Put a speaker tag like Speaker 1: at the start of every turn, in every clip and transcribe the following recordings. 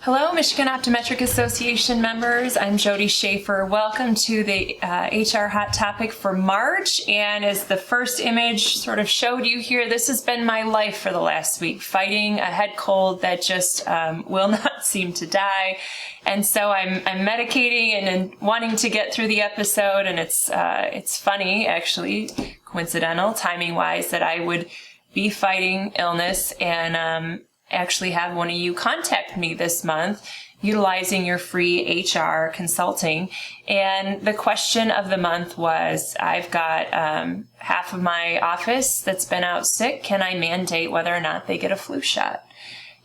Speaker 1: Hello, Michigan Optometric Association members. I'm Jody Schaefer. Welcome to the HR Hot Topic for March. And as the first image sort of showed you here, this has been my life for the last week, fighting a head cold that just will not seem to die. And so I'm medicating and wanting to get through the episode. And it's funny, actually, coincidental, timing-wise, that I would be fighting illness and actually have one of you contact me this month utilizing your free HR consulting. And the question of the month was, I've got half of my office that's been out sick. Can I mandate whether or not they get a flu shot?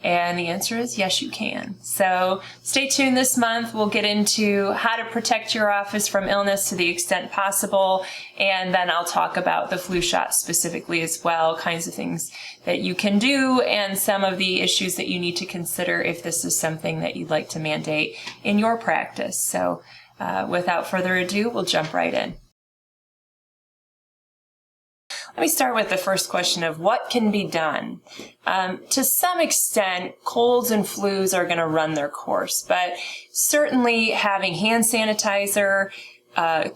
Speaker 1: And the answer is yes, you can. So stay tuned this month. We'll get into how to protect your office from illness to the extent possible. And then I'll talk about the flu shot specifically as well, kinds of things that you can do and some of the issues that you need to consider if this is something that you'd like to mandate in your practice. So without further ado, we'll jump right in. Let me start with the first question of what can be done. To some extent, colds and flus are going to run their course, but certainly having hand sanitizer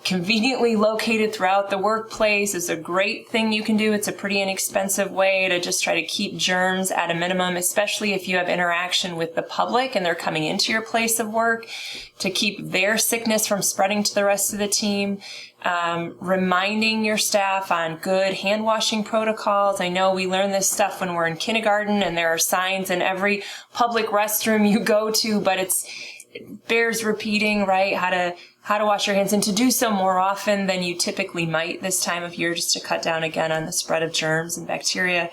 Speaker 1: conveniently located throughout the workplace is a great thing you can do. It's a pretty inexpensive way to just try to keep germs at a minimum, especially if you have interaction with the public and they're coming into your place of work, to keep their sickness from spreading to the rest of the team. Reminding your staff on good hand washing protocols. I know we learn this stuff when we're in kindergarten and there are signs in every public restroom you go to, but it bears repeating, right? How to wash your hands and to do so more often than you typically might this time of year, just to cut down again on the spread of germs and bacteria.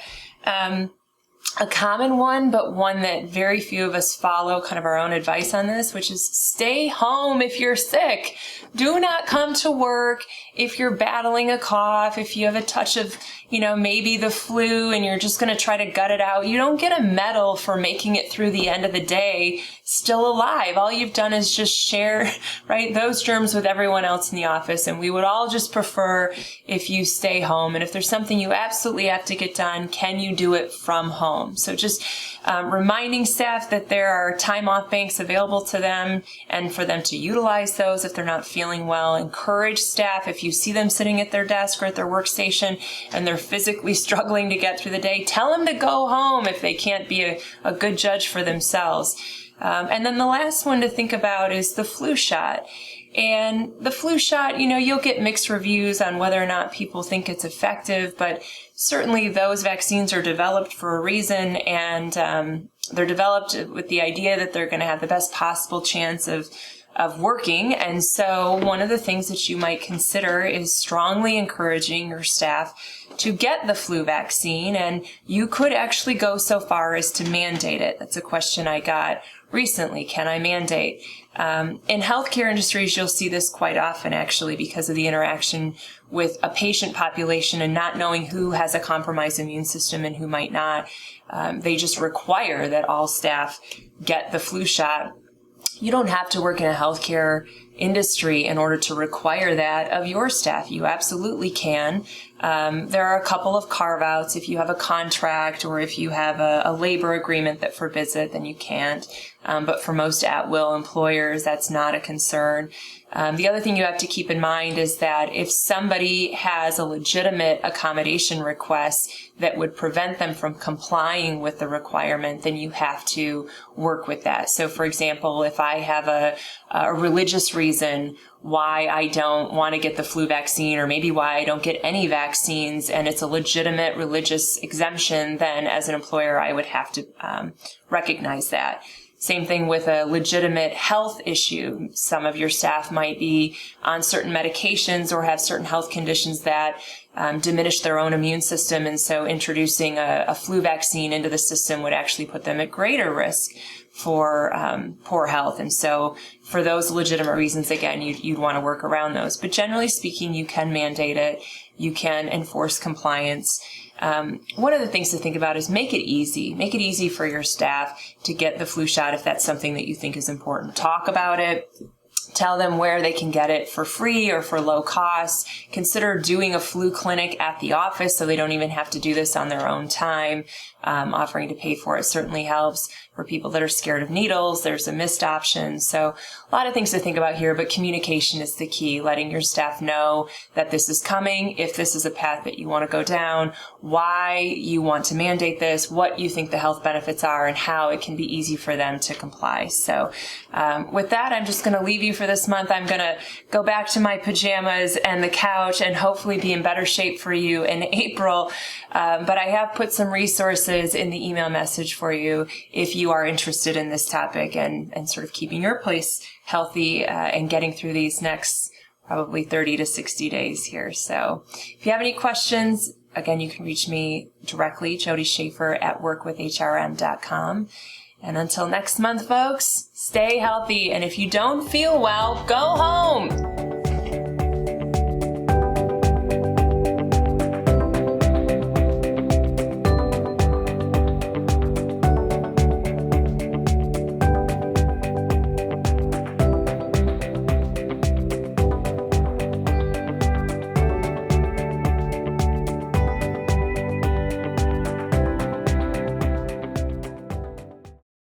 Speaker 1: A common one, but one that very few of us follow, kind of our own advice on this, which is stay home if you're sick. Do not come to work if you're battling a cough, if you have a touch of, maybe the flu and you're just going to try to gut it out. You don't get a medal for making it through the end of the day still alive. All you've done is just share, right, those germs with everyone else in the office. And we would all just prefer if you stay home. And if there's something you absolutely have to get done, can you do it from home? So just reminding staff that there are time off banks available to them and for them to utilize those if they're not feeling well. Encourage staff, if you see them sitting at their desk or at their workstation and they're physically struggling to get through the day, tell them to go home if they can't be a good judge for themselves. And then the last one to think about is the flu shot. And the flu shot, you'll get mixed reviews on whether or not people think it's effective, but certainly those vaccines are developed for a reason, and they're developed with the idea that they're going to have the best possible chance of working. And so one of the things that you might consider is strongly encouraging your staff to get the flu vaccine, and you could actually go so far as to mandate it. That's a question I got recently. Can I mandate? In healthcare industries, you'll see this quite often, actually, because of the interaction with a patient population and not knowing who has a compromised immune system and who might not. They just require that all staff get the flu shot. You don't have to work in a healthcare industry in order to require that of your staff. You absolutely can. There are a couple of carve-outs. If you have a contract or if you have a labor agreement that forbids it, then you can't. But for most at-will employers, that's not a concern. The other thing you have to keep in mind is that if somebody has a legitimate accommodation request that would prevent them from complying with the requirement, then you have to work with that. So, for example, if I have a religious reason why I don't want to get the flu vaccine, or maybe why I don't get any vaccines, and it's a legitimate religious exemption, then as an employer, I would have to recognize that. Same thing with a legitimate health issue. Some of your staff might be on certain medications or have certain health conditions that diminish their own immune system, and so introducing a flu vaccine into the system would actually put them at greater risk for poor health. And so for those legitimate reasons, again, you'd want to work around those. But generally speaking, you can mandate it. You can enforce compliance. One of the things to think about is make it easy. Make it easy for your staff to get the flu shot if that's something that you think is important. Talk about it. Tell them where they can get it for free or for low cost. Consider doing a flu clinic at the office so they don't even have to do this on their own time. Offering to pay for it certainly helps. For people that are scared of needles, there's a mist option. So a lot of things to think about here, but communication is the key. Letting your staff know that this is coming, if this is a path that you want to go down, why you want to mandate this, what you think the health benefits are, and how it can be easy for them to comply. So with that, I'm just going to leave you for this month. I'm going to go back to my pajamas and the couch and hopefully be in better shape for you in April. But I have put some resources in the email message for you if you are interested in this topic and sort of keeping your place healthy and getting through these next probably 30 to 60 days here. So if you have any questions, again, you can reach me directly, Jody Schaefer at workwithhrm.com. And until next month, folks, stay healthy. And if you don't feel well, go home.